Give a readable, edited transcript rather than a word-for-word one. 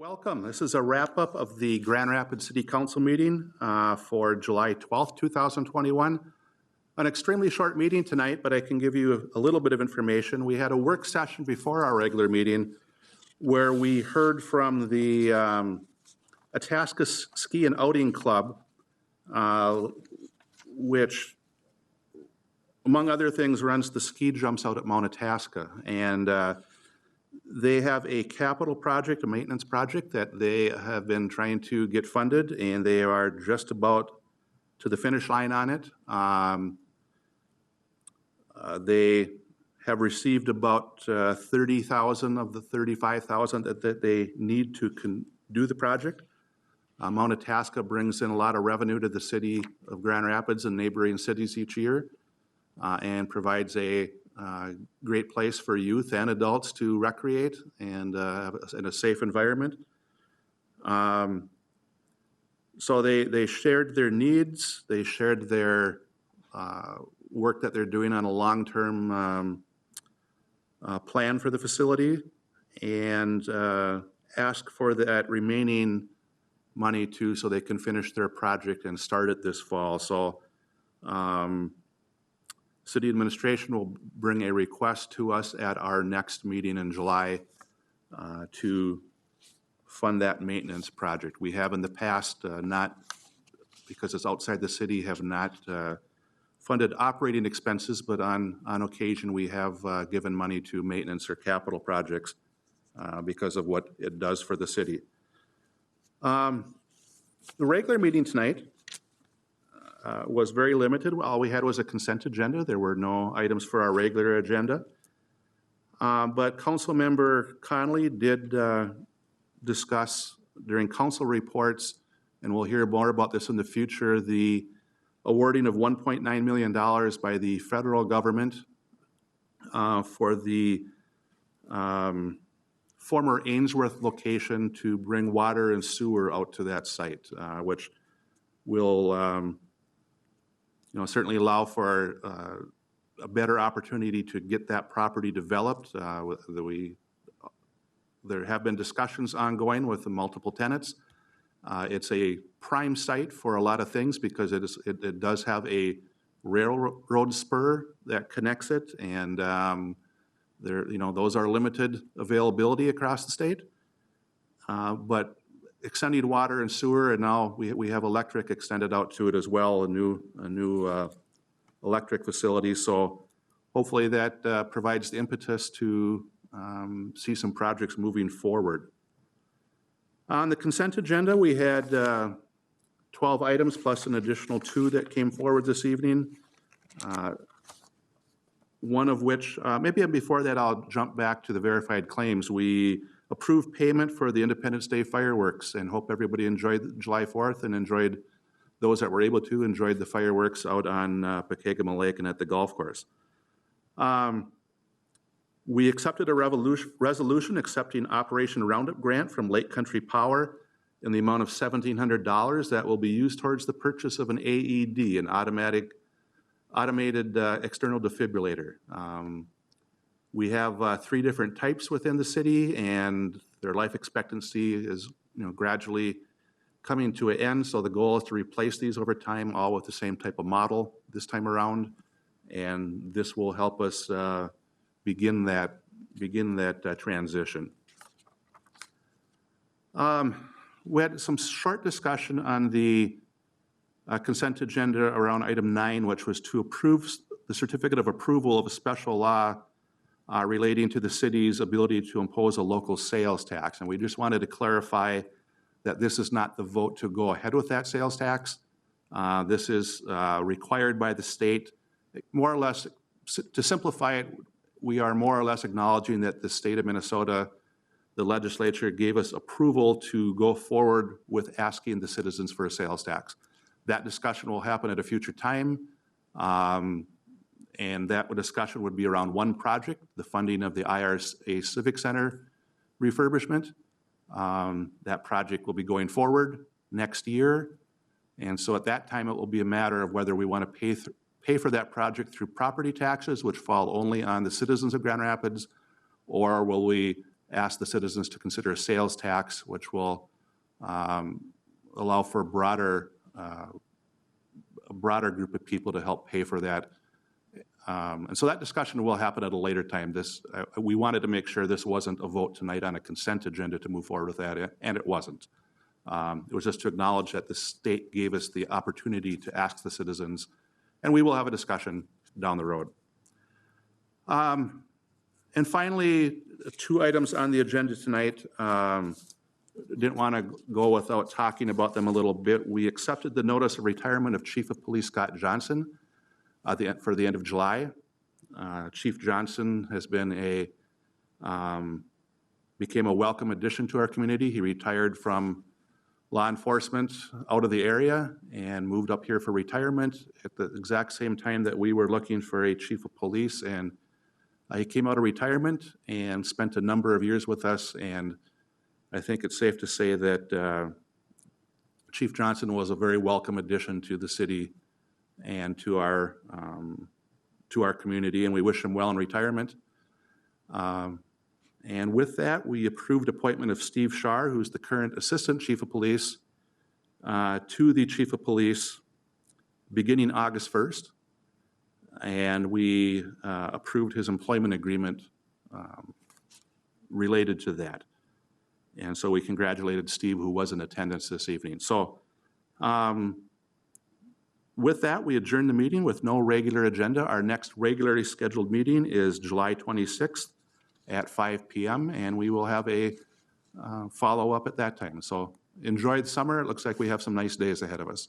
Welcome. This is a wrap-up of the Grand Rapids City Council meeting for July 12th, 2021. An extremely short meeting tonight, but I can give you a little bit of information. We had a work session before our regular meeting where we heard from the Itasca Ski and Outing Club, which, among other things, runs the ski jumps out at Mount Itasca. And they have a capital project, a maintenance project that they have been trying to get funded, and they are just about to the finish line on it. They have received about 30,000 of the 35,000 that they need to do the project. Mount Itasca brings in a lot of revenue to the city of Grand Rapids and neighboring cities each year, and provides a great place for youth and adults to recreate and in a safe environment. So they shared their needs. They shared their work that they're doing on a long-term plan for the facility, and ask for that remaining money so they can finish their project and start it this fall. So City administration will bring a request to us at our next meeting in July to fund that maintenance project. We have in the past, not because it's outside the city, have not funded operating expenses, but on occasion we have given money to maintenance or capital projects because of what it does for the city. The regular meeting tonight was very limited. All we had was a consent agenda. There were no items for our regular agenda. But Councilmember Connolly did discuss during council reports, and we'll hear more about this in the future, the awarding of $1.9 million by the federal government for the former Ainsworth location to bring water and sewer out to that site, which will certainly allow for a better opportunity to get that property developed. There have been discussions ongoing with the multiple tenants. It's a prime site for a lot of things because it does have a railroad spur that connects it, and those are limited availability across the state. But extending water and sewer, and now we have electric extended out to it as well, a new electric facility. So hopefully that provides the impetus to see some projects moving forward. On the consent agenda, we had 12 items plus an additional 2 that came forward this evening. One of which, maybe before that, I'll jump back to the verified claims. We approved payment for the Independence Day fireworks, and hope everybody enjoyed July 4th and enjoyed, those that were able to, enjoyed the fireworks out on Pekegama Lake and at the golf course. We accepted a resolution accepting Operation Roundup grant from Lake Country Power in the amount of $1,700 that will be used towards the purchase of an AED, an automated external defibrillator. We have 3 different types within the city, and their life expectancy is gradually coming to an end. So the goal is to replace these over time, all with the same type of model this time around, and this will help us begin that transition. We had some short discussion on the consent agenda around item 9, which was to approve the certificate of approval of a special law relating to the city's ability to impose a local sales tax. And we just wanted to clarify that this is not the vote to go ahead with that sales tax. This is required by the state. More or less, to simplify it, we are more or less acknowledging that the state of Minnesota, the legislature, gave us approval to go forward with asking the citizens for a sales tax. That discussion will happen at a future time. And that discussion would be around one project, the funding of the IRA Civic Center refurbishment. That project will be going forward next year. And so at that time, it will be a matter of whether we want to pay for that project through property taxes, which fall only on the citizens of Grand Rapids, or will we asked the citizens to consider a sales tax, which will allow for a broader group of people to help pay for that. And so that discussion will happen at a later time. We wanted to make sure this wasn't a vote tonight on a consent agenda to move forward with that, and it wasn't. It was just to acknowledge that the state gave us the opportunity to ask the citizens, and we will have a discussion down the road. And finally, 2 items on the agenda tonight. Didn't want to go without talking about them a little bit. We accepted the notice of retirement of Chief of Police Scott Johnson for the end of July. Chief Johnson has been became a welcome addition to our community. He retired from law enforcement out of the area and moved up here for retirement at the exact same time that we were looking for a chief of police. And he came out of retirement and spent a number of years with us. And I think it's safe to say that Chief Johnson was a very welcome addition to the city and to our community, and we wish him well in retirement. And with that, we approved appointment of Steve Scharr, who's the current Assistant Chief of Police, to the Chief of Police beginning August 1st. And we approved his employment agreement related to that. And so we congratulated Steve, who was in attendance this evening. So with that, we adjourn the meeting with no regular agenda. Our next regularly scheduled meeting is July 26th at 5 p.m., and we will have a follow-up at that time. So enjoy the summer. It looks like we have some nice days ahead of us.